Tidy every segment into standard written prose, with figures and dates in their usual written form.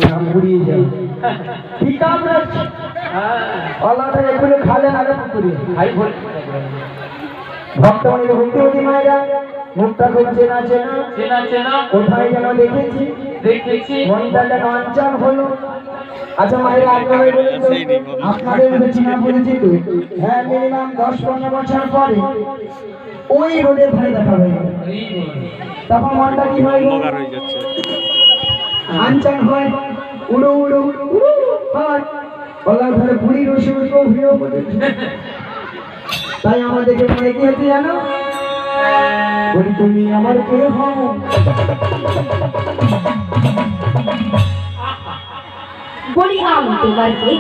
নাম উড়িয়ে যাও ঠিক আমরা আল্লাহটা একটু খালে না পুকুরে ভাই বল ভক্তমণি ভক্তি মায়েরা মুখটা খুব চেনা চেনা চেনা চেনা কোথায় যেন দেখেছি দেখেছি মনটা যেন অঞ্চল হলো। আচ্ছা মায়েরা আপনারা বলুন তো আপনাদের মধ্যে চিনা পরিচিত হ্যাঁ মিনিমাম 10-15 বছর পরে ওই রোডের ধারে দেখা হয়ে গেল তখন মনটা কি হয় আঞ্চল হয় উড়ো উড়ো হয় বলার ধরে বুড়ি রসে ভিড় বলে তাই আমাদেরকে মনে কি হচ্ছে জানো বলি তুমি আমার কে হও বলি আমি তোমার কে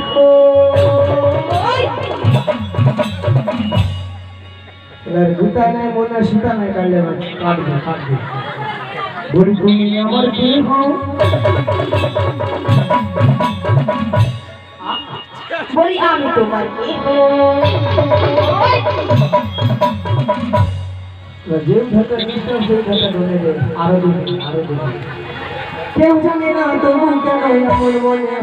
এবার গুতা নাই মনে সুতা নাই কাটলে কাটবে কাটবে বলি তুমি আমার কে হও বলি আমি তোমার কে যে ঘাটা নিতে সেই ঘাটা ধরে দেয় আরো দিন কেউ জানে না তবু কেন এমন মনে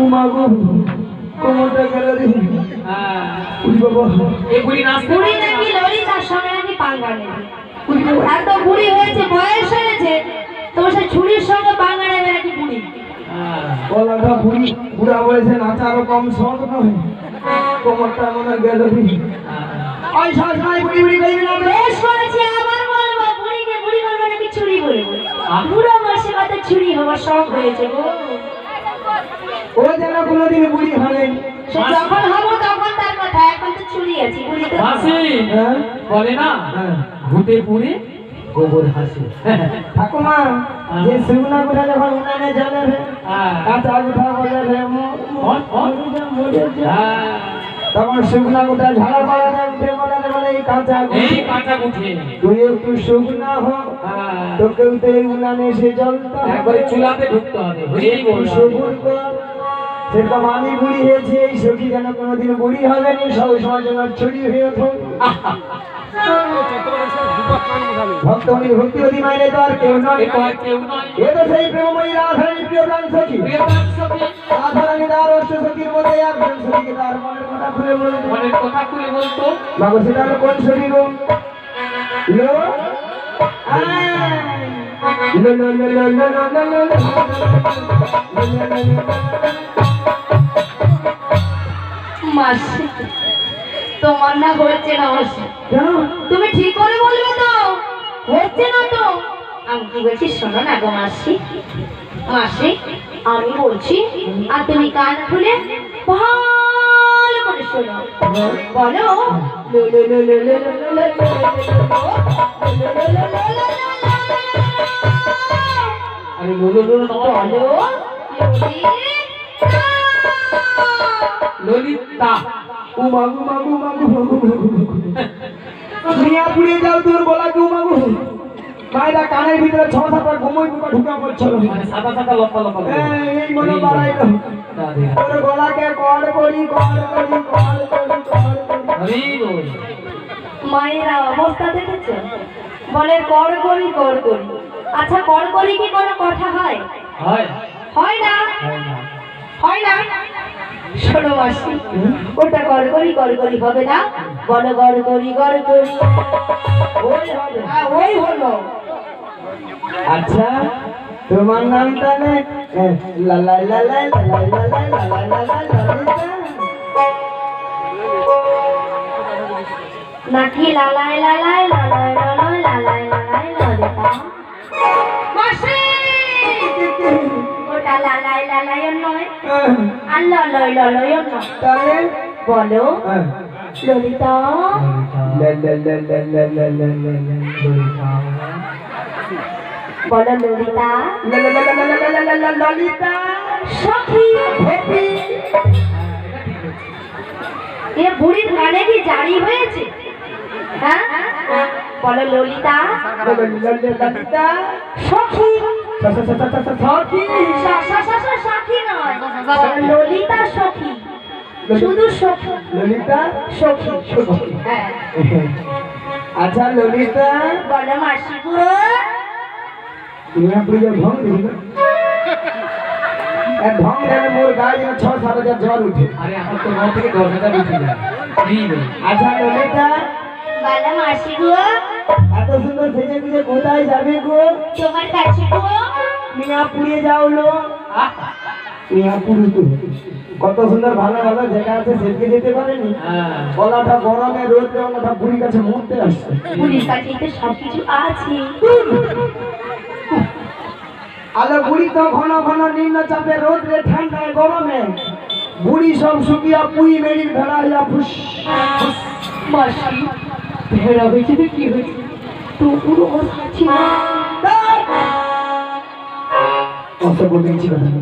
উমাগো কোমরটা গেল রে উড়ি বাবা এই বুড়ি নাচতে বুড়ি নাকি লরি তার সঙ্গে নাকি পাঙ্গা নেবে এত বুড়ি হয়েছে বয়স হয়েছে তোমার সেই ছুরির সঙ্গে পাঙ্গা নেবে নাকি বুড়ি বলাটা বুড়ি বুড়া বয়সে নাচারও কম সহজ নয় কোমরটা মনে গেল রে ওই সবাই বুড়ি বুড়ি কইবি না বেশ করেছি আবার বলবো বুড়িকে বুড়ি বলবো নাকি ছুরি বলবো বুড়ো বয়সে কত ছুরি হওয়ার শখ হয়েছে গো ও যেন কোনোদিন বুড়ি হলেন সে যখন হবো তখন তার কথা এখন তো ছুরি আছে বুড়ি তো হাসি বলে না ভূতে পুরে গোবর হাসি ঠাকুমা যে শুকনা গুড়া যখন উনানে জ্বলে রে কাঁচা গুড়া বলে রে তখন শুকনা গুড়া ঝাড়া পাড়া না উঠে বলে রে বলে এই কাঁচা গুঠে তুই একটু শুকনা হ তোকেও তো এই উনানে এসে জ্বলতে একবারে চুলাতে ঢুকতে হবে সবুর কর সেরকম আমি বুড়ি হয়েছি এই সখী যেন কোনোদিন বুড়ি হবে না সবসময় যেন ছড়ি হয়ে ওঠো ভক্তমণি ভক্তিবতী মায়ের তো আর কেউ নয় এ তো সেই প্রেমময়ী রাধারানী প্রিয় প্রাণ সখী রাধারানী তার অষ্ট সখীর মধ্যে একজন সখীকে তার মনের কথা খুলে বলতো বাবু সেটা হলো কোন সখী গো লো মাসি তোমার না হচ্ছে না মাসি তুমি ঠিক করে বলবে তো হচ্ছে না তো আমি কি বলছি শোনো না গো মাসি মাসি আমি বলছি আর তুমি কান খুলে ভালো করে শোনো বলো আরে বলো ললিতা উমাগু মাগু মাগু মিয়া পুড়িয়ে যাও তোর বলা কি উমাগু মায়েরা কানের ভিতরে 6-7টা ঘুমোই পোকা ঢুকা পড়ছিল মানে সাদা সাদা লম্বা লম্বা এই মনে বাড়াইলো তোর গলাকে কড় করি হরি বল মায়েরা অবস্থা দেখেছো বলে কর করি আচ্ছা কর করি কি কোনো কথা হয় হয় হয় না হয় না শোনো মাসি ওটা কর করি হবে না বলো করি ওই হবে ওই হলো আচ্ছা তোমার নামটা নে লা লা লা লা লা লা লা লা লা লা লা নাকি লালাই লালাই লালাই লালাই লালাই লালাই লালাই লালায়ন নয় আর ললয় ললয়ন নয়। তাহলে বলো ললিতা বলো ললিতা ললিতা সখী এ বুড়ির কানে কি জারি হয়েছে? হ্যাঁ বলো ললিতা ললিতা সখী সখী সখী নয় বলো ললিতা সখী শুধু সখী ললিতা সখী সখী। হ্যাঁ আচ্ছা ললিতা বলো মাসি গো তুমি আপনি যে ঢং দিল ঢং দেবে মোর গায়ে 6-7 হাজার জ্বর উঠে। আরে আমার তো 9 থেকে 10,000 উঠে যায়। আচ্ছা ললিতা বলো মাসি গো এত সুন্দর সেজে গুজে কোথায় যাবে গো? তোমার কাছে গো মিয়াপুরে যাও লো। মিয়াপুরে তো কত সুন্দর ভালো ভালো জায়গা আছে, সেদিকে যেতে পারেনি। হ্যাঁ গলাটা গরমে রোদ গলাটা বুড়ির কাছে মরতে আসছে। বুড়ির কাছে তো সবকিছু আছে। আলো বুড়ি তো ঘন ঘন নিম্ন চাপে রোদ রে ঠান্ডায় গরমে বুড়ি সব শুকিয়া পুই মেরির ভেড়া হইয়া ফুস। মাসি ভেড়া হয়েছে তো কি হয়েছে তো পুরো আছে না অত বলেছি কথা না।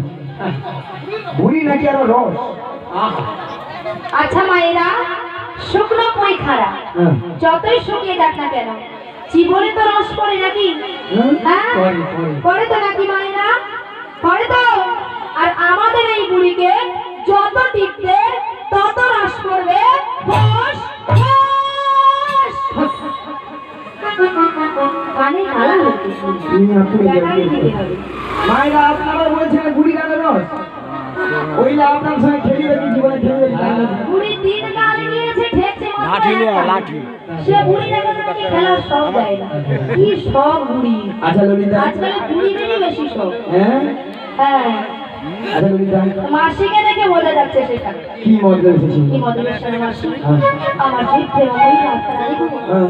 বুড়ি নাকি আরো রস। আচ্ছা মায়েরা শুকনো পুঁই খাড়া হ্যাঁ। যতই শুকিয়ে যাক না কেন জীবনে তো রস পড়ে নাকি? হ্যাঁ পড়ে তো নাকি মায়েরা? পড়ে তো। আর আমাদের এই বুড়িকে যত টিপতে তত রস পড়বে। ফস, ফস। কানে কালা হচ্ছে মিয়াপুরে দেখাই যাবে। দিতে হবে। মায়েরা আপনারা বলছেন বুড়ি কেন রস? ওইলা আপনার সঙ্গে খেলিবে কি জীবনে খেলিবে কি? বুড়ি দিন কাল নিয়েছে ঠেকছে লাঠি সে বুড়ি দেখে নাকি খেলার শখ দেয় না। কি শখ বুড়ি আচ্া ললিতা আজকাল বুড়িদেরই বেশি শখ। হ্যাঁ হ্যাঁ আচ্া ললিতা মাসিকে দেখে বোঝা যাচ্ছে সেটা। কি মজা এসেছে? কি মধুরেশ্বরের মাসি হ্যাঁ। আমার দেখতে ওই রাস্তায় হ্যাঁ।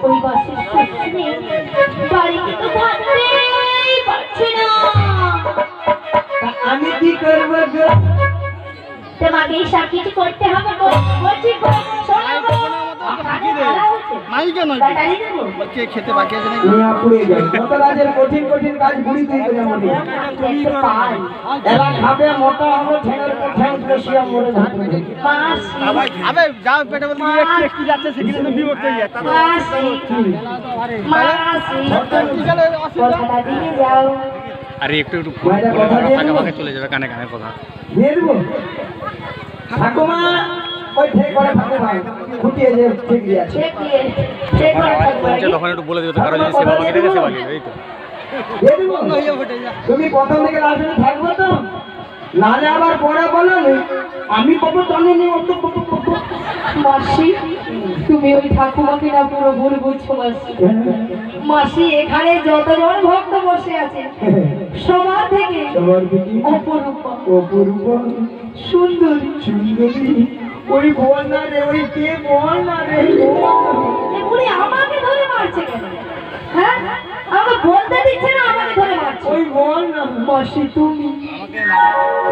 ওই বাসের সামনে বাড়িতে তো থাকতেই পারছি না। তা আমি কি করবো গো? তোমাকে এই সব কিছু করতে হবে গো। বলছি গো, শোনো গো। মাইকে নয় ব্যাটারি দেবো? কে খেতে বাকি আছে নাকি? মিয়াপুরে যাই কত রাজের কঠিন কঠিন কাজ বুড়ি তুই করে আমাদের দেখতে পাই। এলা খাবে মোটা হবে ঠেঙের পর ঠ্যাং বসিয়া মরে যাবে। মাসি, আবে যা পেটে বলতে গিয়ে একটু একটু যাচ্ছে সেখানে তো বিভক্ত হয়ে যায় তা তো মাসি, মাসি, বিকালে অসুবিধা কথাটা দিয়ে যাও। আরে একটু একটু মায়েরা কথা দিয়ে ফাঁকা দেবো? ফাঁকা চলে যাবে কানে কানে কথা। দিয়ে দেবো ঠাকুমা ওই ঠেক করে ঠাকুমা খুঁটিয়ে যে ঠিক দিয়ে আছে চেক দিয়ে, চেক করে থাকবো বলছে নাকি? তখন একটু বলে দিও তো কারো যদি সেবা বাকি থাকে সেবা দিবে এই তো। দিয়ে দেবো তুমি প্রথম থেকে লাস্টে থাকবো তো নালে আবার পরে বলো নি আমি কত জানিনি অত কত কত মাসি তুমি ওই ঠাকুমাকে না পুরো ভুল বুঝছো মাসি। মাসি এখানে যতজন ভক্ত বসে আছে সবার থেকে সবার দিকে অপরূপা অপূর্ব সুন্দরী সুন্দরী ওই বল না রে ওই কে বল না রে এগুলি আমাকে ধরে মারছে কেন? হ্যাঁ আমাকে বলতে দিচ্ছে না, আমাকে ধরে মারছে। ওই বল না মাসি তুমি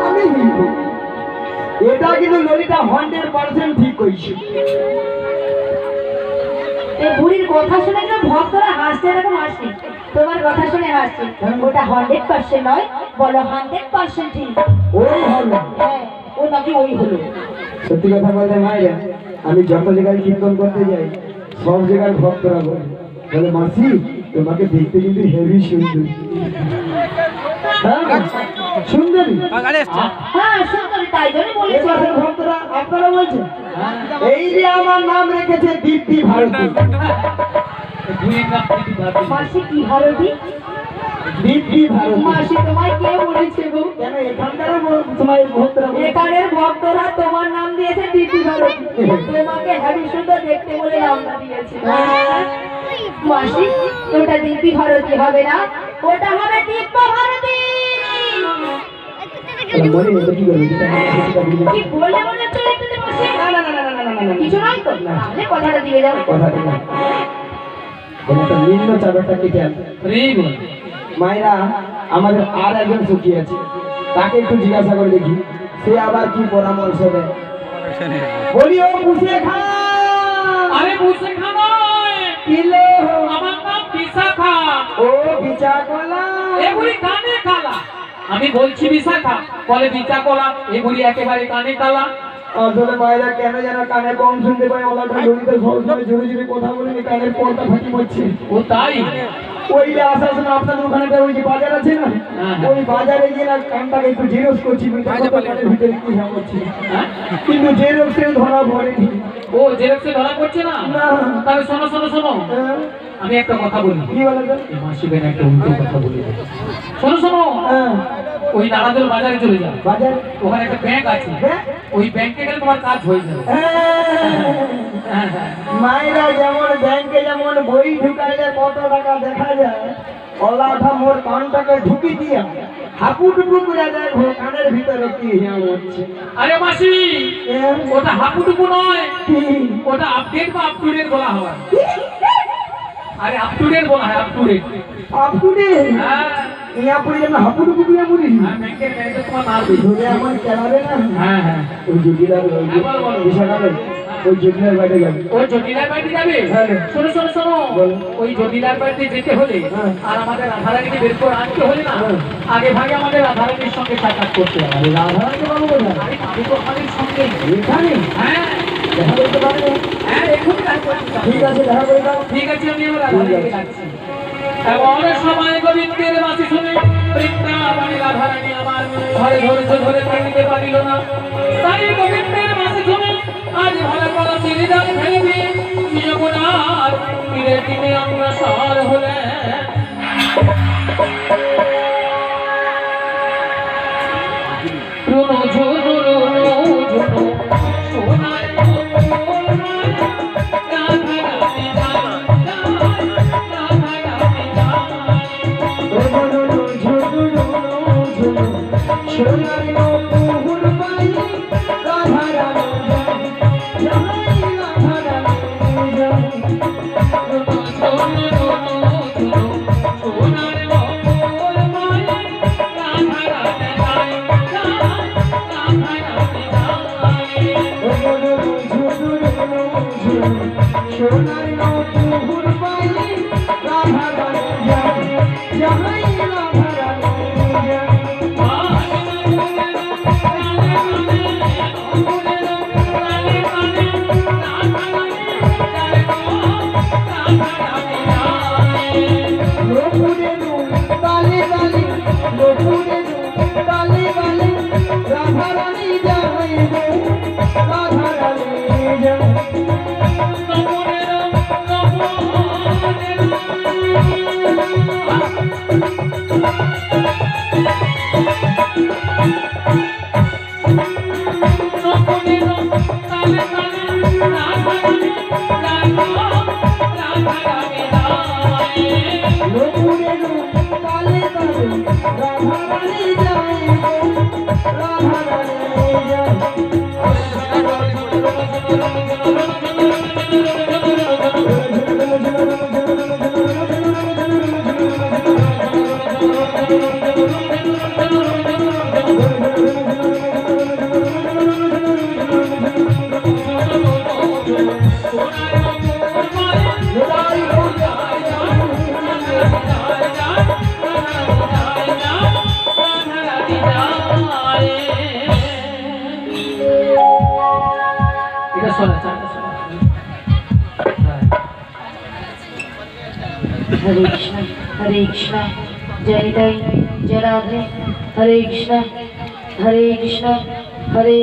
আমি হিন্দু। এটা কিন্তু ললিতা 100% ঠিক কইছে। এই বুড়ির কথা শুনে কিন্তু ভক্তরা হাসছে, এরকম হাসছে। তোমার কথা শুনে হাসছে। ওটা 100% নয়, বলো 100% ঠিক। ওই হলো হ্যাঁ ও নাকি ওই হলো। সত্যি কথা বলতে মায়েরা আমি যত জায়গায় কীর্তন করতে যাই সব জায়গায় ভক্তরা বলে বলে মাসি তোমাকে দেখতে কিন্তু হেভি সুন্দরী। হ্যাঁ, সুন্দরী হ্যাঁ সুন্দরী, তাই জন্য এই বলেছি। পাশের ভক্তরা আপনারা বলছেন এই যে আমার নাম রেখেছে দীপ্তি ভারতী। বুড়ির নাম দিদি ভাবি। মাসি কি ভারতী? দীপ্তি ভারতী মাসি তোমায় কে বলেছে গো? কেন এখানকার তোমার ভক্তরা বলে? এখানের ভক্তরা তোমার নাম দিয়েছে দিদি ভারতী। তোমাকে হেবি সুন্দর দেখতে বলে নামটা দিয়েছে। মাসি ওটা দিদি ভারতী হবে না, ওটা হবে দিব্য ভারতী। মনে নেই তো কি করবে যেটা আমার কাছে সেটা বলে দাও। কি বলে মনে হচ্ছে দেখতে মাসি? না না না না না না না না কিছু নয় তো, তাহলে কথাটা দিয়ে যাও। কথাটা না কোনটা নিম্ন চাপটা কেটে আনবে রে বল। মায়েরা আমাদের আর একজন সুখী আছে তাকে একটু জিজ্ঞাসা করে দেখি সে আবার কি পরামর্শ দেয়। বলি ও পুষে খা। আরে বুঝে খানয় কিলো আমার নাম বিশাখা। ও বিচা কলা এগুলি কানে কালা। আমি বলছি বিশাখা, বলে বিচা কলা। এগুলি একেবারে কানে কালা। আসলে মায়েরা কেন যেন কানে কম শুনতে পায়, ওলাটা জড়িত সবসময় জোরে জোরে কথা বলে কানের পর্দা ফাটি পড়ছে। ও তাই? ওই যে আসার সময় আপনাদের ওখানে ওই যে বাজার আছে না, ওই বাজারে গিয়ে না কানটাকে একটু জেরক্স করছি, কানের ভিতরে কি হচ্ছে কিন্তু জেরক্সেও ধরা পড়েনি। ও জেরক্সে ধরা পড়ছে না? না। তাহলে শোনো শোনো শোনো, হ্যাঁ, আমি একটা কথা বলি। কি বলে তো? এই মাসি বেন একটা উল্টো কথা বলি। শোনো শোনো, হ্যাঁ, ওই নারাজল বাজারে চলে যাও। বাজার ওখানে একটা ব্যাংক আছে, হ্যাঁ, ওই ব্যাংকে গেলে তোমার কাজ হয়ে যাবে। হ্যাঁ, মায়েরা যেমন ব্যাংকে যেমন বই ঢুকাইলে কত টাকা দেখা যায়, ওলাটা মোর কানটাকে ঢুকি দিয়া হাপুটুকু করে দেখো কানের ভিতরে কি হচ্ছে। আরে মাসি, হ্যাঁ, ওটা হাপুটুকু নয়, কি? ওটা আপডেট বা আপ টু ডেট বলা হয়। আরে আপ টু ডেট বলা হয়, আপ টু ডেট। আপুরে হ্যাঁ, ইয়া পড়ে যেন হাপুটুকু দিয়ে মুড়ি ব্যাংকের ব্যাংকে তোমার মারবে। ধরে আমার কেনাবে না। হ্যাঁ হ্যাঁ, ওই জটিলার বিশাখালে ওই জটিলার বাইরে যাবে। ওই জটিলার বাড়িতে যাবে। হ্যাঁ। শোনো শোনো শোনো, বলো। ওই জটিলার বাড়িতে যেতে হলে হ্যাঁ। আর আমাদের রাধারানীকে বের করে আনতে হলে না, হ্যাঁ। আগে ভাগে আমাদের রাধারানীর সঙ্গে সাক্ষাৎ করতে হবে। রাধারানীকে পাবো কোথায়? আরে আমি তো আমাদের সঙ্গে। এখানে হ্যাঁ দেখা করতে পারবে? হ্যাঁ, এক্ষুনি দেখা করতে হবে। ঠিক আছে, দেখা করে দাও। ঠিক আছে, আমি আমার রাধারানীকে ডাকছি। এমন সময় গোবিন্দের বাঁশি শুনে বৃন্দাবনে রাধারানী আমার ঘরে ধৈর্য ধরে থাকিতে পারিল না। তাই গোবিন্দের বাঁশি শুনে আজ ভালো করা চিরিদান ফেলে দিয়ে যমুনার তীরে তীরে অগ্রসর হলেন। রুনু ঝুনু রুনু ঝুনু সোনার हरे कृष्ण जय जय जय राधे हरे कृष्ण हरे